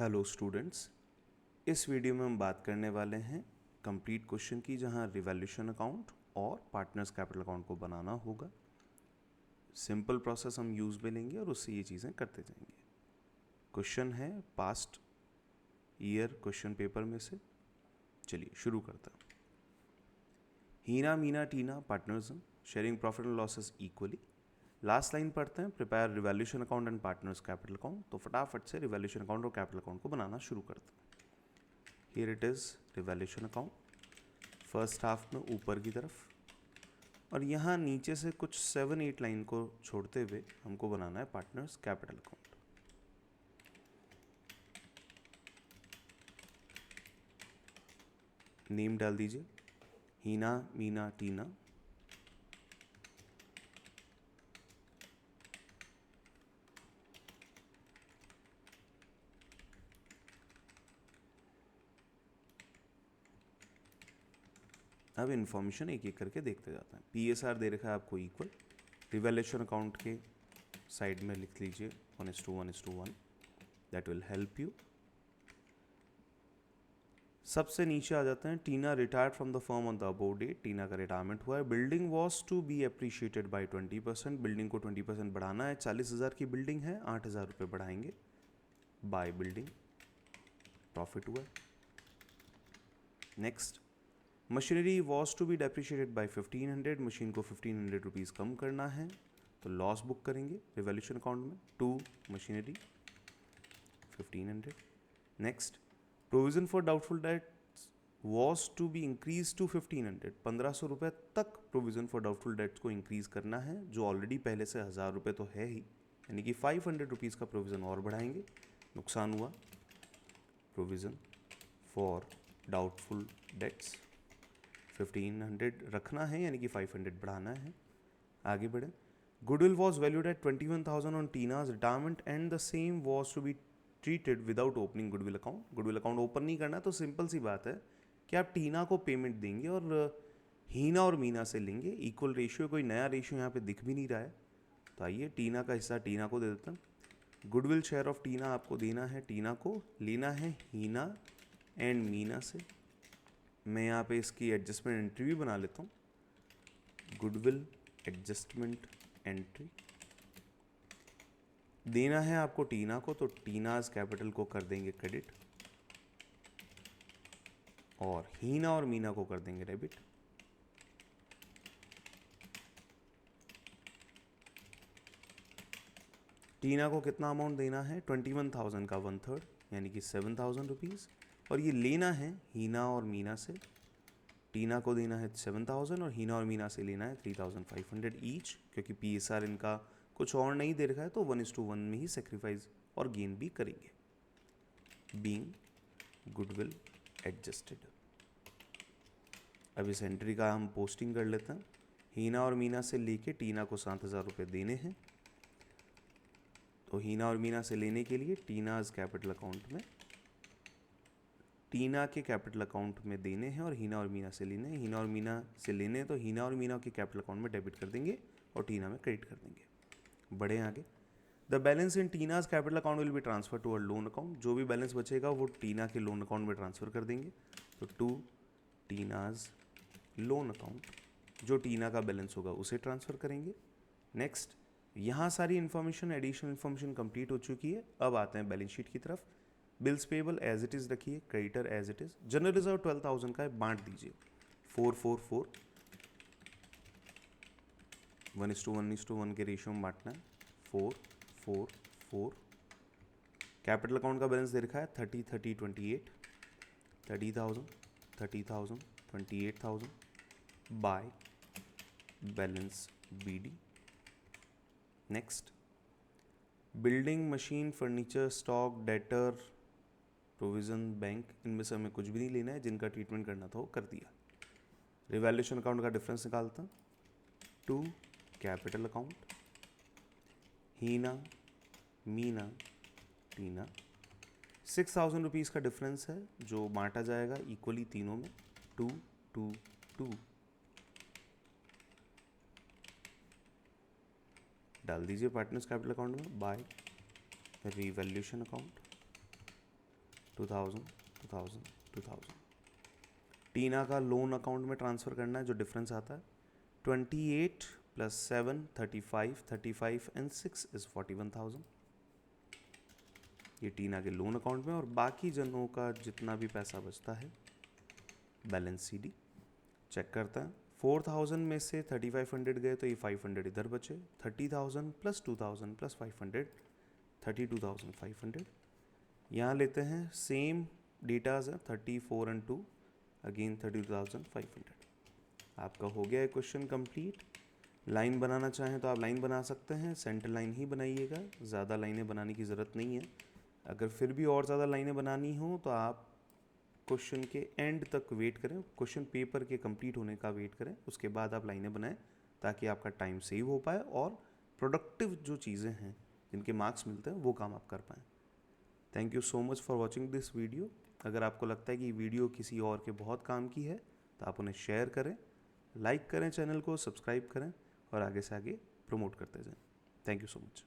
Hello students, इस video में हम बात करने वाले हैं कंप्लीट क्वेश्चन की, जहां रिवैल्यूएशन अकाउंट और पार्टनर्स कैपिटल अकाउंट को बनाना होगा। सिंपल प्रोसेस हम यूज़ में लेंगे और उससे ये चीज़ें करते जाएंगे। क्वेश्चन है पास्ट ईयर क्वेश्चन पेपर में से। चलिए शुरू करता हूँ। Heena Meena Tina partners sharing profit and losses equally. Last line पढ़ते हैं, prepare revaluation account and partners capital account. तो फटाफट से रिवैल्यूएशन अकाउंट और कैपिटल अकाउंट को बनाना शुरू करते हैं। Here it is revaluation account first half में ऊपर की तरफ, और यहाँ नीचे से कुछ 7-8 लाइन को छोड़ते हुए हमको बनाना है पार्टनर्स कैपिटल अकाउंट। नेम डाल दीजिए, हीना मीना टीना। अब इन्फॉर्मेशन एक एक करके देखते जाते हैं। PSR दे रखा है आपको इक्वल। रिवैल्यूएशन अकाउंट के साइड में लिख लीजिए 1:1:1। That will help you. सबसे नीचे आ जाते हैं, Tina retired from the firm on the above date. Tina का रिटायरमेंट हुआ है। Building was to be appreciated by 20%। Building को 20% बढ़ाना है। 40,000 की बिल्डिंग है, 8,000 रुपये बढ़ाएंगे बाय बिल्डिंग। प्रॉफिट हुआ है। Next, machinery was to be depreciated by 1500। Machine को 1500 रुपीज़ कम करना है, तो लॉस बुक करेंगे रिवैल्यूएशन अकाउंट में। To machinery 1500। Next, provision for doubtful debt was to be increase to 1500। 1500 रुपये तक प्रोविजन फॉर डाउटफुल डेट्स को इंक्रीज करना है, जो ऑलरेडी पहले से 1000 रुपये तो है ही, यानी कि 500 रुपीज़ का प्रोविज़न और बढ़ाएंगे। नुकसान हुआ। प्रोविज़न फॉर डाउटफुल डेट्स 1500 रखना है, यानी कि 500 बढ़ाना है। आगे बढ़े। Goodwill was valued at 21,000 on Tina's retirement and the same was to be treated without opening goodwill account. Goodwill account open नहीं करना, तो सिंपल सी बात है कि आप टीना को पेमेंट देंगे और हीना और मीना से लेंगे। इक्वल रेशियो, कोई नया रेशियो यहाँ पे दिख भी नहीं रहा है। तो आइए, टीना का हिस्सा टीना को दे देते हैं। गुडविल शेयर ऑफ टीना आपको देना है, टीना को लेना है हीना एंड मीना से। मैं यहाँ पे इसकी एडजस्टमेंट एंट्री भी बना लेता हूँ, गुडविल एडजस्टमेंट एंट्री। देना है आपको टीना को, तो टीनाज कैपिटल को कर देंगे क्रेडिट और हीना और मीना को कर देंगे डेबिट। टीना को कितना अमाउंट देना है? 21,000 का 1/3, यानी कि 7,000 रुपीज़। और ये लेना है हीना और मीना से। टीना को देना है 7,000 और हीना और मीना से लेना है 3,500 ईच, क्योंकि PSR इनका कुछ और नहीं दे रखा है, तो 1:1 में ही सेक्रीफाइस और गेन भी करेंगे। Being goodwill adjusted. अब इस एंट्री का हम पोस्टिंग कर लेते हैं। हीना और मीना से लेके टीना को 7,000 रुपये देने हैं, तो हीना और मीना से लेने के लिए टीनाज कैपिटल अकाउंट में, टीना के कैपिटल अकाउंट में देने हैं और हीना और मीना से लेने हैं। हीना और मीना से लेने हैं, तो हीना और मीना के कैपिटल अकाउंट में डेबिट कर देंगे और टीना में क्रेडिट कर देंगे। बढ़े आगे। The balance in Tina's capital account will be transfer to a loan account. जो भी बैलेंस बचेगा वो टीना के लोन अकाउंट में ट्रांसफर कर देंगे, तो टू टीनाज लोन अकाउंट। जो टीना का बैलेंस होगा उसे ट्रांसफ़र करेंगे। नेक्स्ट, यहाँ सारी इन्फॉर्मेशन, एडिशनल इन्फॉर्मेशन कंप्लीट हो चुकी है। अब आते हैं बैलेंस शीट की तरफ। Bills payable as it is रखिए, creditor as it is. General reserve 12,000 का है, बांट दीजिए 4-4-4, 1:1:1 के रेशियो में बांटना है। 4-4-4। कैपिटल अकाउंट का बैलेंस दे रखा है 30-30-28, 30,000, 30,000, 28,000 by balance BD। Next, building, machine, furniture, stock, debtor, provision, bank, इनमें से हमें कुछ भी नहीं लेना है। जिनका ट्रीटमेंट करना था वो कर दिया। रिवैल्यूएशन अकाउंट का डिफरेंस निकालता हूँ। To capital account, Heena Meena Tina, 6,000 rupees का डिफरेंस है, जो बांटा जाएगा इक्वली तीनों में। 2-2-2 डाल दीजिए पार्टनर्स कैपिटल अकाउंट में बाय रिवैल्यूएशन अकाउंट। 2000 2000 2000। टीना का लोन अकाउंट में ट्रांसफ़र करना है, जो डिफरेंस आता है 28 + 7 35, 35 एंड 6 इज़ 41,000। ये टीना के लोन अकाउंट में, और बाकी जनों का जितना भी पैसा बचता है बैलेंस CD चेक करता है। 4,000 में से 3,500 गए तो ये 500 इधर बचे। 30,000 + 2,000 + 500 32,500। यहाँ लेते हैं सेम डेटाज है 34 एंड 2 अगेन 32,500। आपका हो गया है क्वेश्चन कंप्लीट। लाइन बनाना चाहें तो आप लाइन बना सकते हैं, सेंटर लाइन ही बनाइएगा, ज़्यादा लाइनें बनाने की ज़रूरत नहीं है। अगर फिर भी और ज़्यादा लाइनें बनानी हो तो आप क्वेश्चन के एंड तक वेट करें, क्वेश्चन पेपर के कंप्लीट होने का वेट करें, उसके बाद आप लाइनें बनाएं ताकि आपका टाइम सेव हो पाए और प्रोडक्टिव जो चीज़ें हैं जिनके मार्क्स मिलते हैं वो काम आप कर पाएँ। Thank you so much for watching this video. अगर आपको लगता है कि वीडियो किसी और के बहुत काम की है तो आप उन्हें शेयर करें, लाइक करें, चैनल को सब्सक्राइब करें और आगे से आगे प्रमोट करते जाएं। Thank you so much.